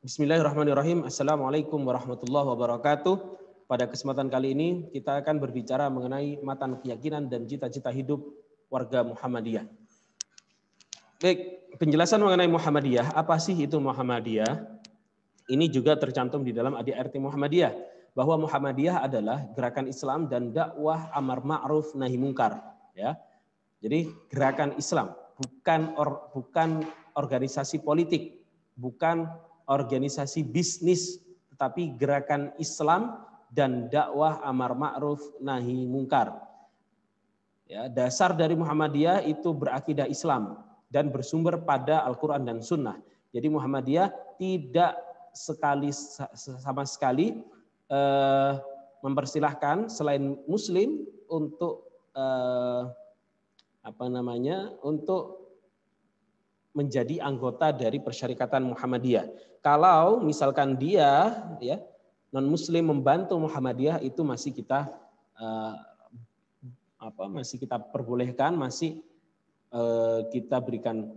Bismillahirrahmanirrahim. Assalamualaikum warahmatullahi wabarakatuh. Pada kesempatan kali ini kita akan berbicara mengenai matan keyakinan dan cita-cita hidup warga Muhammadiyah. Baik, penjelasan mengenai Muhammadiyah. Apa sih itu Muhammadiyah? Ini juga tercantum di dalam ADRT Muhammadiyah, bahwa Muhammadiyah adalah gerakan Islam dan dakwah amar ma'ruf nahi mungkar. Ya, jadi gerakan Islam, bukan organisasi politik, bukan organisasi bisnis, tetapi gerakan Islam dan dakwah amar ma'ruf nahi mungkar. Ya, dasar dari Muhammadiyah itu berakidah Islam dan bersumber pada Al-Quran dan Sunnah. Jadi Muhammadiyah tidak sama sekali mempersilahkan selain Muslim untuk untuk menjadi anggota dari Persyarikatan Muhammadiyah. Kalau misalkan dia non Muslim membantu Muhammadiyah, itu masih kita perbolehkan, masih kita berikan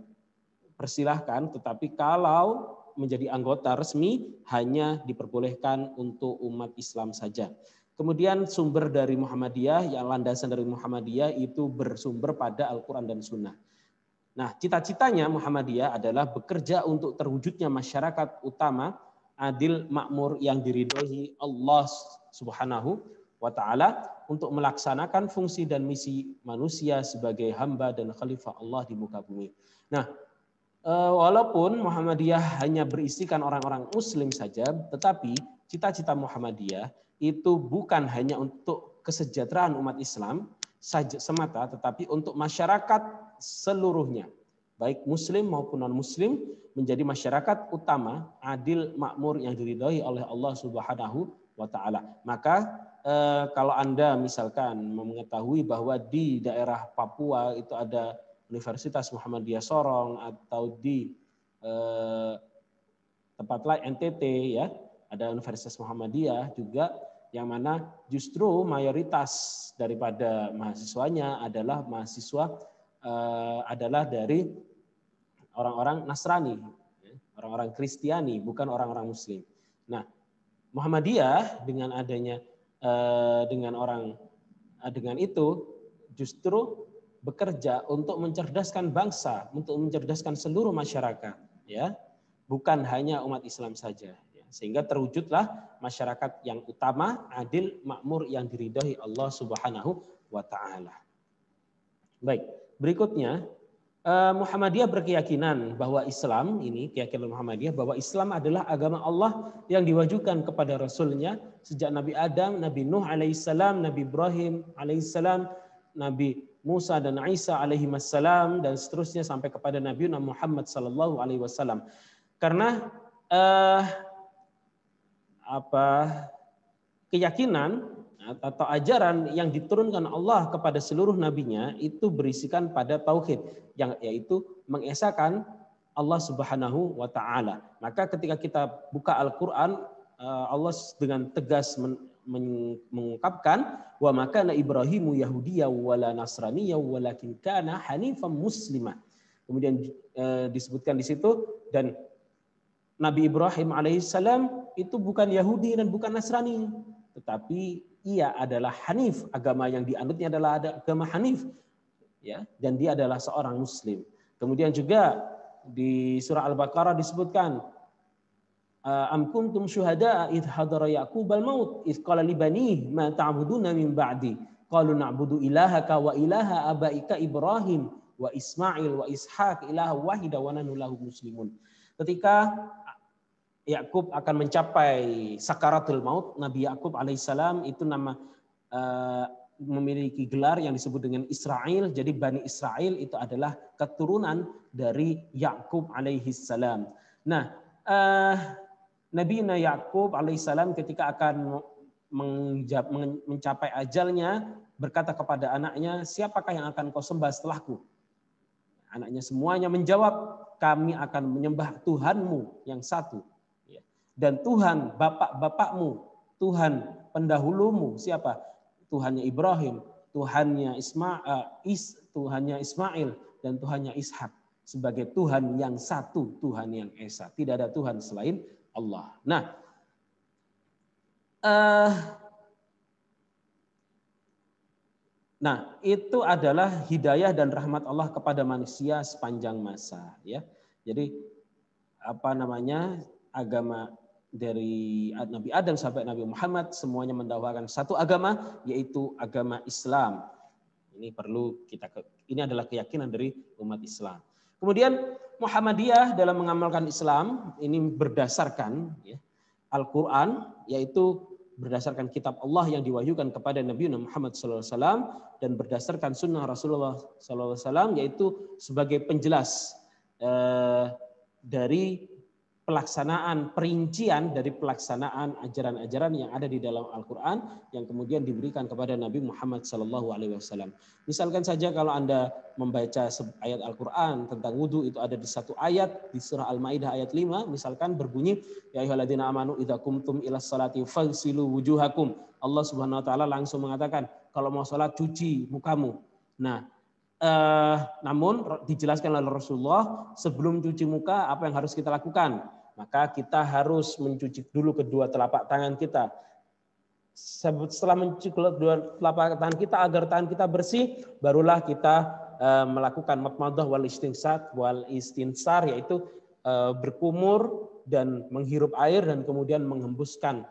persilahkan. Tetapi kalau menjadi anggota resmi hanya diperbolehkan untuk umat Islam saja. Kemudian sumber dari Muhammadiyah, yang landasan dari Muhammadiyah itu bersumber pada Al-Quran dan Sunnah. Nah, cita-citanya Muhammadiyah adalah bekerja untuk terwujudnya masyarakat utama, adil, makmur, yang diridhoi Allah Subhanahu wa Ta'ala, untuk melaksanakan fungsi dan misi manusia sebagai hamba dan khalifah Allah di muka bumi. Nah, walaupun Muhammadiyah hanya berisikan orang-orang Muslim saja, tetapi cita-cita Muhammadiyah itu bukan hanya untuk kesejahteraan umat Islam saja semata, tetapi untuk masyarakat seluruhnya, baik Muslim maupun non-Muslim, menjadi masyarakat utama, adil, makmur, yang diridhoi oleh Allah Subhanahu wa Ta'ala. Maka kalau Anda misalkan mengetahui bahwa di daerah Papua itu ada Universitas Muhammadiyah Sorong, atau di tempat lain NTT ya, ada Universitas Muhammadiyah juga, yang mana justru mayoritas daripada mahasiswanya adalah dari orang-orang Nasrani, orang-orang Kristiani, bukan orang-orang Muslim. Nah, Muhammadiyah dengan adanya dengan itu justru bekerja untuk mencerdaskan bangsa, untuk mencerdaskan seluruh masyarakat, ya, bukan hanya umat Islam saja. Sehingga terwujudlah masyarakat yang utama, adil, makmur, yang diridhoi Allah Subhanahu wa Ta'ala. Baik, berikutnya Muhammadiyah berkeyakinan bahwa Islam ini, keyakinan Muhammadiyah bahwa Islam adalah agama Allah yang diwajibkan kepada Rasulnya sejak Nabi Adam, Nabi Nuh alaihissalam, Nabi Ibrahim alaihissalam, Nabi Musa dan Isa alaihissalam, dan seterusnya sampai kepada Nabi Muhammad sallallahu alaihi wasallam. Karena keyakinan atau ajaran yang diturunkan Allah kepada seluruh nabinya itu berisikan pada tauhid, yaitu mengesahkan Allah Subhanahu wa Ta'ala. Maka ketika kita buka Al-Quran, Allah dengan tegas mengungkapkan, wa makana Ibrahimu Yahudiyya wala Nasraniyya walakin kana hanifan muslimah. Kemudian disebutkan di situ, dan Nabi Ibrahim alaihissalam itu bukan Yahudi dan bukan Nasrani, tetapi ia adalah Hanif, agama yang dianutnya adalah agama Hanif, ya, dan dia adalah seorang Muslim. Kemudian juga di surah Al-Baqarah disebutkan, am kuntum syuhada'a idh hadara Ya'qubal maut idh qala li banihi ma ta'buduna min ba'di qalu na'budu ilahaka wa ilaha abaika Ibrahim wa Ismail wa Ishaq ilaha wahida wa nahnu lahu muslimun. Ketika Yakub akan mencapai sakaratul maut, Nabi Yakub alaihissalam itu memiliki gelar yang disebut dengan Israel. Jadi Bani Israel itu adalah keturunan dari Yakub alaihissalam. Nah, Nabi Yakub alaihissalam ketika akan mencapai ajalnya berkata kepada anaknya, siapakah yang akan kau sembah setelahku? Anaknya semuanya menjawab, kami akan menyembah Tuhanmu yang satu. Dan Tuhan bapak-bapakmu, Tuhan pendahulumu, siapa? Tuhannya Ibrahim, Tuhannya Ismail, dan Tuhannya Ishak, sebagai Tuhan yang satu, Tuhan yang esa. Tidak ada Tuhan selain Allah. Nah, itu adalah hidayah dan rahmat Allah kepada manusia sepanjang masa, ya. Jadi agama dari Nabi Adam sampai Nabi Muhammad semuanya mendakwakan satu agama, yaitu agama Islam. Ini adalah keyakinan dari umat Islam. Kemudian Muhammadiyah dalam mengamalkan Islam ini berdasarkan Al-Quran, yaitu berdasarkan kitab Allah yang diwahyukan kepada Nabi Muhammad SAW dan berdasarkan sunnah Rasulullah SAW, yaitu sebagai penjelas dari perincian dari pelaksanaan ajaran-ajaran yang ada di dalam Al-Quran yang kemudian diberikan kepada Nabi Muhammad SAW. Misalkan saja kalau Anda membaca ayat Al-Quran tentang wudhu, itu ada di satu ayat di surah Al-Maidah ayat 5, misalkan berbunyi, ya ayyuhalladzina amanu idza qumtum ilas salati faghsilu wujuhakum. Allah Subhanahu wa taala langsung mengatakan, kalau mau salat cuci mukamu. Namun dijelaskan oleh Rasulullah, sebelum cuci muka apa yang harus kita lakukan? Maka kita harus mencuci dulu kedua telapak tangan kita. Setelah mencuci kedua telapak tangan kita agar tangan kita bersih, barulah kita melakukan madmadah wal istinsar, yaitu berkumur dan menghirup air dan kemudian menghembuskan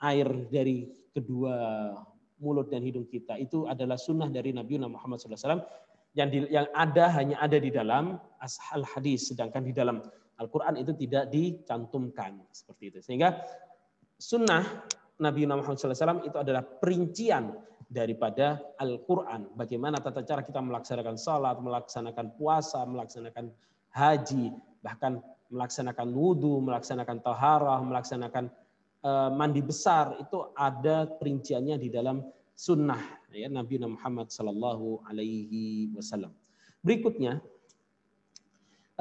air dari kedua mulut dan hidung kita. Itu adalah sunnah dari Nabi Muhammad SAW. Yang hanya ada di dalam al-hadis, sedangkan di dalam Al-Quran itu tidak dicantumkan seperti itu. Sehingga sunnah Nabi Muhammad SAW itu adalah perincian daripada Al-Quran. Bagaimana tata cara kita melaksanakan salat, melaksanakan puasa, melaksanakan haji, bahkan melaksanakan wudhu, melaksanakan taharah, melaksanakan mandi besar, itu ada perinciannya di dalam sunnah Nabi Muhammad Sallallahu Alaihi Wasallam. Berikutnya,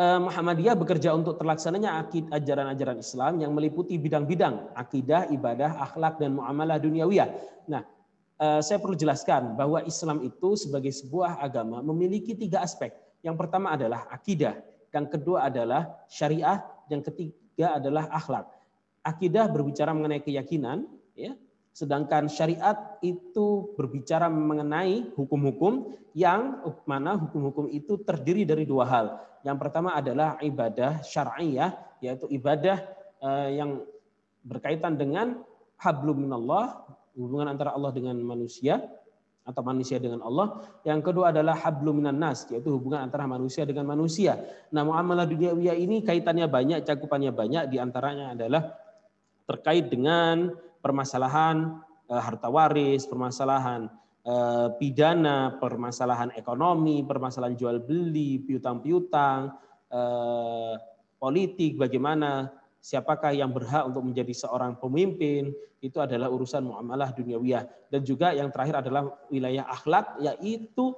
Muhammadiyah bekerja untuk terlaksananya ajaran-ajaran Islam yang meliputi bidang-bidang akidah, ibadah, akhlak, dan muamalah duniawiyah. Nah, saya perlu jelaskan bahwa Islam itu sebagai sebuah agama memiliki 3 aspek. Yang pertama adalah akidah, yang kedua adalah syariah, yang ketiga adalah akhlak. Akidah berbicara mengenai keyakinan, sedangkan syariat itu berbicara mengenai hukum-hukum yang mana hukum-hukum itu terdiri dari 2 hal. Yang pertama adalah ibadah syar'iyah, yaitu ibadah yang berkaitan dengan hablum minallah, hubungan antara Allah dengan manusia atau manusia dengan Allah. Yang kedua adalah hablum minan nas, yaitu hubungan antara manusia dengan manusia. Nah, muamalah duniawiyah ini kaitannya banyak, cakupannya banyak, di antaranya adalah terkait dengan permasalahan harta waris, permasalahan pidana, permasalahan ekonomi, permasalahan jual beli, piutang-piutang, politik, bagaimana siapakah yang berhak untuk menjadi seorang pemimpin, itu adalah urusan muamalah duniawiyah. Dan juga yang terakhir adalah wilayah akhlak, yaitu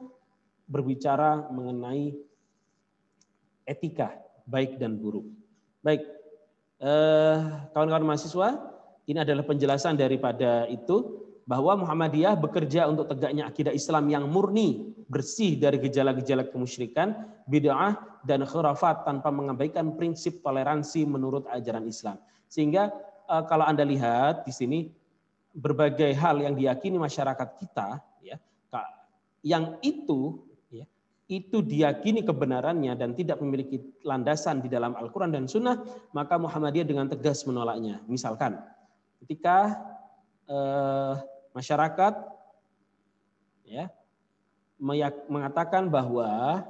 berbicara mengenai etika baik dan buruk. Baik, kawan-kawan mahasiswa, ini adalah penjelasan daripada itu, bahwa Muhammadiyah bekerja untuk tegaknya akidah Islam yang murni, bersih dari gejala-gejala kemusyrikan, bid'ah, dan khurafat tanpa mengabaikan prinsip toleransi menurut ajaran Islam. Sehingga kalau Anda lihat di sini, berbagai hal yang diyakini masyarakat kita, yang itu diyakini kebenarannya dan tidak memiliki landasan di dalam Al-Quran dan Sunnah, maka Muhammadiyah dengan tegas menolaknya. Misalkan, ketika masyarakat mengatakan bahwa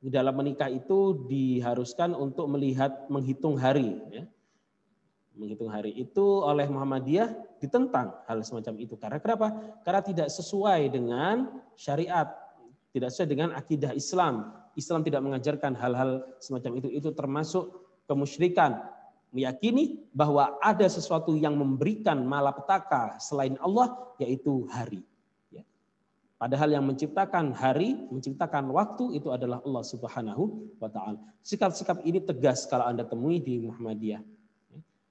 di dalam menikah itu diharuskan untuk menghitung hari, menghitung hari itu oleh Muhammadiyah ditentang hal semacam itu. Karena kenapa? Karena tidak sesuai dengan syariat, tidak sesuai dengan akidah Islam. Islam tidak mengajarkan hal-hal semacam itu. Itu termasuk kemusyrikan. Meyakini bahwa ada sesuatu yang memberikan malapetaka selain Allah, yaitu hari. Padahal yang menciptakan hari, menciptakan waktu itu adalah Allah Subhanahu wa Ta'ala. Sikap-sikap ini tegas kalau Anda temui di Muhammadiyah.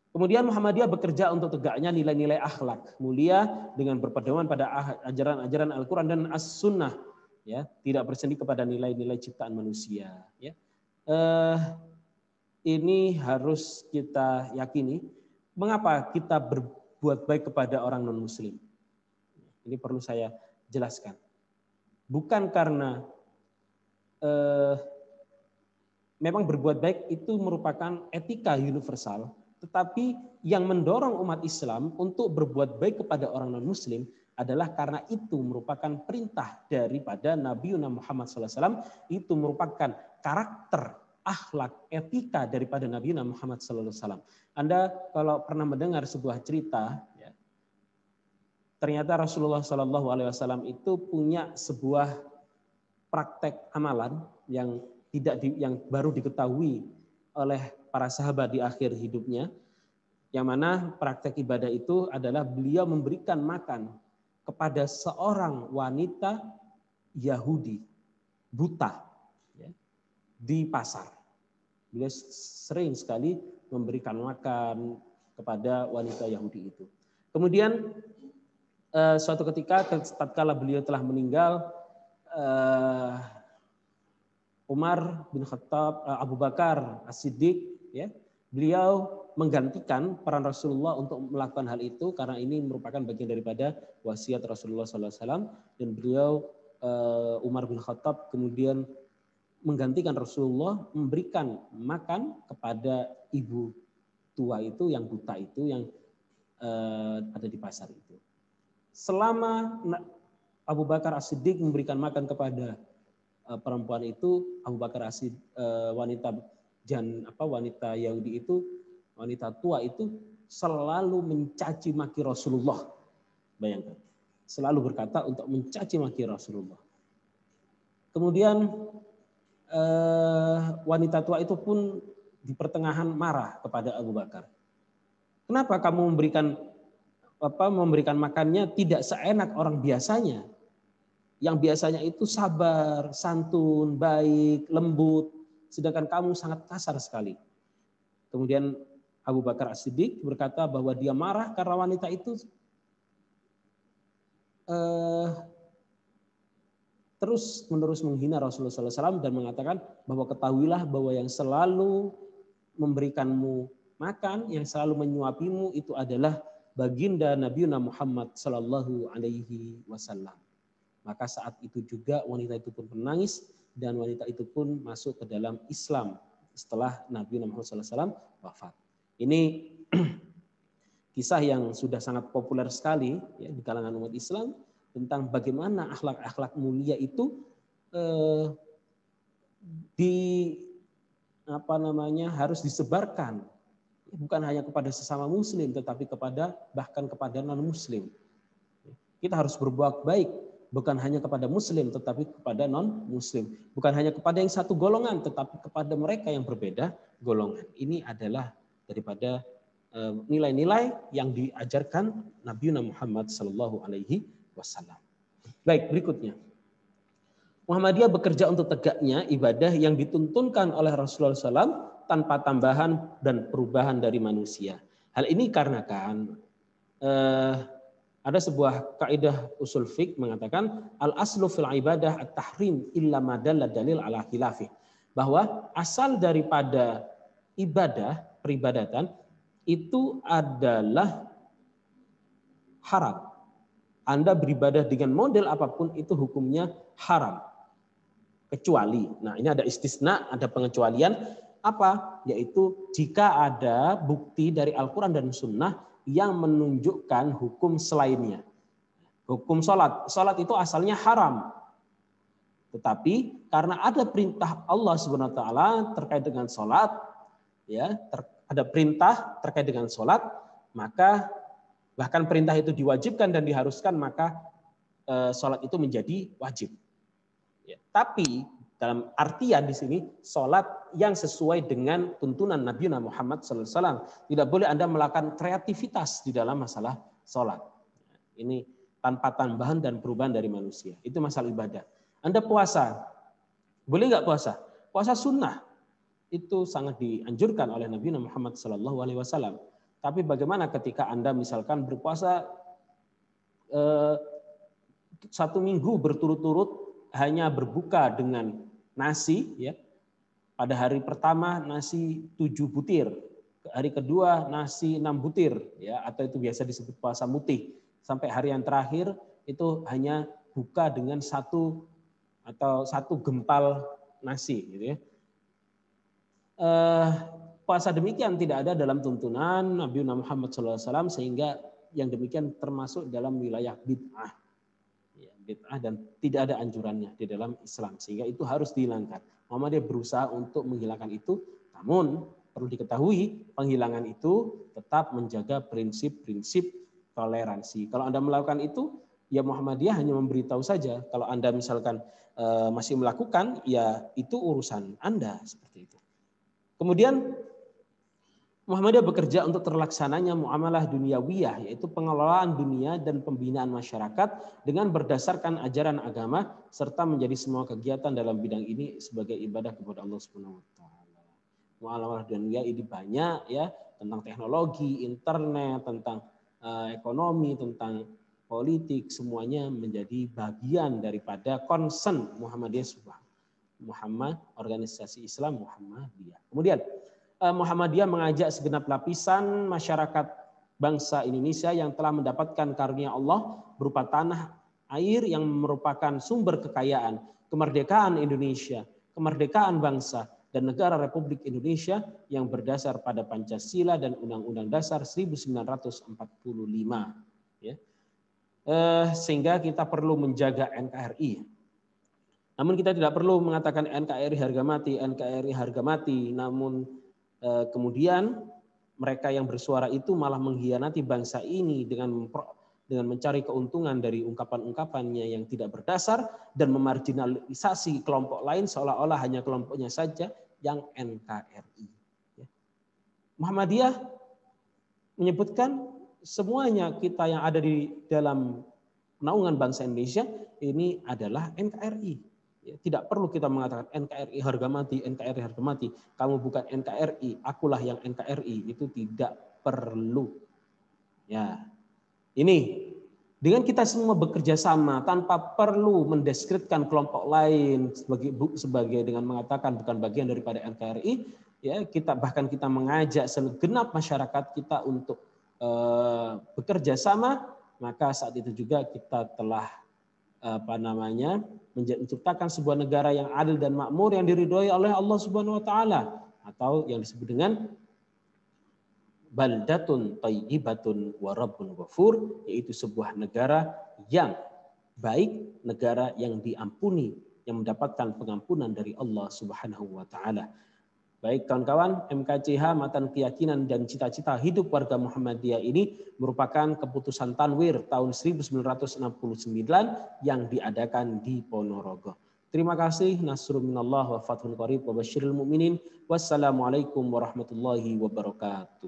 Kemudian Muhammadiyah bekerja untuk tegaknya nilai-nilai akhlak mulia dengan berpedoman pada ajaran-ajaran Al-Quran dan As-Sunnah, tidak bersanding kepada nilai-nilai ciptaan manusia. ini harus kita yakini. Mengapa kita berbuat baik kepada orang non-muslim? Ini perlu saya jelaskan. Bukan karena memang berbuat baik itu merupakan etika universal, tetapi yang mendorong umat Islam untuk berbuat baik kepada orang non-muslim adalah karena itu merupakan perintah daripada Nabi Muhammad SAW, itu merupakan karakter, akhlak, etika daripada Nabi Muhammad SAW. Anda kalau pernah mendengar sebuah cerita, ya, ternyata Rasulullah SAW itu punya sebuah praktek amalan yang yang baru diketahui oleh para sahabat di akhir hidupnya, yang mana praktek ibadah itu adalah beliau memberikan makan kepada seorang wanita Yahudi buta, ya, di pasar. Beliau sering sekali memberikan makan kepada wanita Yahudi itu. Kemudian suatu ketika tatkala beliau telah meninggal, Umar bin Khattab, Abu Bakar As-Siddiq, ya, beliau menggantikan peran Rasulullah untuk melakukan hal itu karena ini merupakan bagian daripada wasiat Rasulullah SAW, dan beliau Umar bin Khattab kemudian menggantikan Rasulullah memberikan makan kepada ibu tua itu yang buta itu yang ada di pasar itu. Selama Abu Bakar As-Siddiq memberikan makan kepada perempuan itu, Abu Bakar As-Siddiq, wanita Yahudi itu, wanita tua itu selalu mencaci maki Rasulullah. Bayangkan, selalu berkata untuk mencaci maki Rasulullah. Kemudian wanita tua itu pun di pertengahan marah kepada Abu Bakar. Kenapa kamu memberikan makannya tidak seenak orang biasanya? Yang biasanya itu sabar, santun, baik, lembut, sedangkan kamu sangat kasar sekali. Kemudian Abu Bakar As-Siddiq berkata bahwa dia marah karena wanita itu terus-menerus menghina Rasulullah SAW dan mengatakan bahwa ketahuilah bahwa yang selalu memberikanmu makan, yang selalu menyuapimu itu adalah baginda Nabi Muhammad Sallallahu Alaihi Wasallam. Maka saat itu juga wanita itu pun menangis dan wanita itu pun masuk ke dalam Islam setelah Nabi Muhammad SAW wafat. Ini kisah yang sudah sangat populer sekali, ya, di kalangan umat Islam tentang bagaimana akhlak-akhlak mulia itu harus disebarkan, bukan hanya kepada sesama Muslim, tetapi bahkan kepada non Muslim. Kita harus berbuat baik bukan hanya kepada Muslim, tetapi kepada non Muslim. Bukan hanya kepada yang satu golongan, tetapi kepada mereka yang berbeda golongan. Ini adalah daripada nilai-nilai yang diajarkan Nabi Muhammad Sallallahu Alaihi Wasallam. Baik, berikutnya. Muhammadiyah bekerja untuk tegaknya ibadah yang dituntunkan oleh Rasulullah SAW tanpa tambahan dan perubahan dari manusia. Hal ini karena ada sebuah kaidah usul fiqh mengatakan al-aslu fil ibadah at-tahrim illa ma dalla dalil ala khilafih. Bahwa asal daripada ibadah, peribadatan itu adalah haram. Anda beribadah dengan model apapun itu hukumnya haram. Kecuali, nah ini ada istisna, ada pengecualian, apa? Yaitu jika ada bukti dari Al-Quran dan Sunnah yang menunjukkan hukum selainnya. Hukum sholat. Sholat itu asalnya haram. Tetapi karena ada perintah Allah Subhanahu wa taala terkait dengan sholat, ya, ada perintah terkait dengan sholat, maka bahkan perintah itu diwajibkan dan diharuskan, maka sholat itu menjadi wajib. Ya, tapi dalam artian di sini sholat yang sesuai dengan tuntunan Nabi Muhammad SAW. Tidak boleh Anda melakukan kreativitas di dalam masalah sholat. Ini tanpa tambahan dan perubahan dari manusia. Itu masalah ibadah. Anda puasa, boleh nggak puasa? Puasa sunnah itu sangat dianjurkan oleh Nabi Muhammad SAW. Tapi bagaimana ketika Anda misalkan berpuasa 1 minggu berturut-turut hanya berbuka dengan nasi, ya, pada hari pertama nasi 7 butir, hari kedua nasi 6 butir, ya, atau itu biasa disebut puasa mutih. Sampai hari yang terakhir itu hanya buka dengan satu gempal nasi, gitu ya. Puasa demikian tidak ada dalam tuntunan Nabi Muhammad SAW, sehingga yang demikian termasuk dalam wilayah bid'ah. Bid'ah dan tidak ada anjurannya di dalam Islam, sehingga itu harus dihilangkan. Muhammadiyah berusaha untuk menghilangkan itu, namun perlu diketahui penghilangan itu tetap menjaga prinsip-prinsip toleransi. Kalau Anda melakukan itu, ya Muhammadiyah hanya memberitahu saja. Kalau Anda misalkan masih melakukan, ya itu urusan Anda, seperti itu. Kemudian Muhammadiyah bekerja untuk terlaksananya muamalah duniawiyah, yaitu pengelolaan dunia dan pembinaan masyarakat dengan berdasarkan ajaran agama, serta menjadi semua kegiatan dalam bidang ini sebagai ibadah kepada Allah Subhanahu wa taala. Muamalah dunia ini banyak, ya, tentang teknologi, internet, tentang ekonomi, tentang politik, semuanya menjadi bagian daripada concern Muhammadiyah, organisasi Islam Muhammadiyah. Kemudian Muhammadiyah mengajak segenap lapisan masyarakat bangsa Indonesia yang telah mendapatkan karunia Allah berupa tanah air yang merupakan sumber kekayaan, kemerdekaan Indonesia, kemerdekaan bangsa dan negara Republik Indonesia yang berdasar pada Pancasila dan Undang-Undang Dasar 1945. Ya. Sehingga kita perlu menjaga NKRI. Namun kita tidak perlu mengatakan NKRI harga mati, NKRI harga mati, namun kemudian mereka yang bersuara itu malah mengkhianati bangsa ini dengan mencari keuntungan dari ungkapan-ungkapannya yang tidak berdasar dan memarginalisasi kelompok lain seolah-olah hanya kelompoknya saja yang NKRI. Muhammadiyah menyebutkan semuanya kita yang ada di dalam naungan bangsa Indonesia ini adalah NKRI. Tidak perlu kita mengatakan NKRI harga mati, NKRI harga mati. Kamu bukan NKRI, akulah yang NKRI. Itu tidak perlu. Ya, ini dengan kita semua bekerja sama tanpa perlu mendeskripsikan kelompok lain sebagai dengan mengatakan bukan bagian daripada NKRI. Ya, kita mengajak segenap masyarakat kita untuk bekerja sama. Maka saat itu juga kita telah menciptakan sebuah negara yang adil dan makmur yang diridhoi oleh Allah Subhanahu wa taala, atau yang disebut dengan baldatun thayyibatun wa rabbun ghafur, yaitu sebuah negara yang baik, negara yang diampuni, yang mendapatkan pengampunan dari Allah Subhanahu wa taala. Baik kawan-kawan, MKCH Matan Keyakinan dan Cita-Cita Hidup Warga Muhammadiyah ini merupakan keputusan Tanwir tahun 1969 yang diadakan di Ponorogo. Terima kasih. Nasrun minallah wa fathun qarib wa basyiril mu'minin. Wassalamualaikum warahmatullahi wabarakatuh.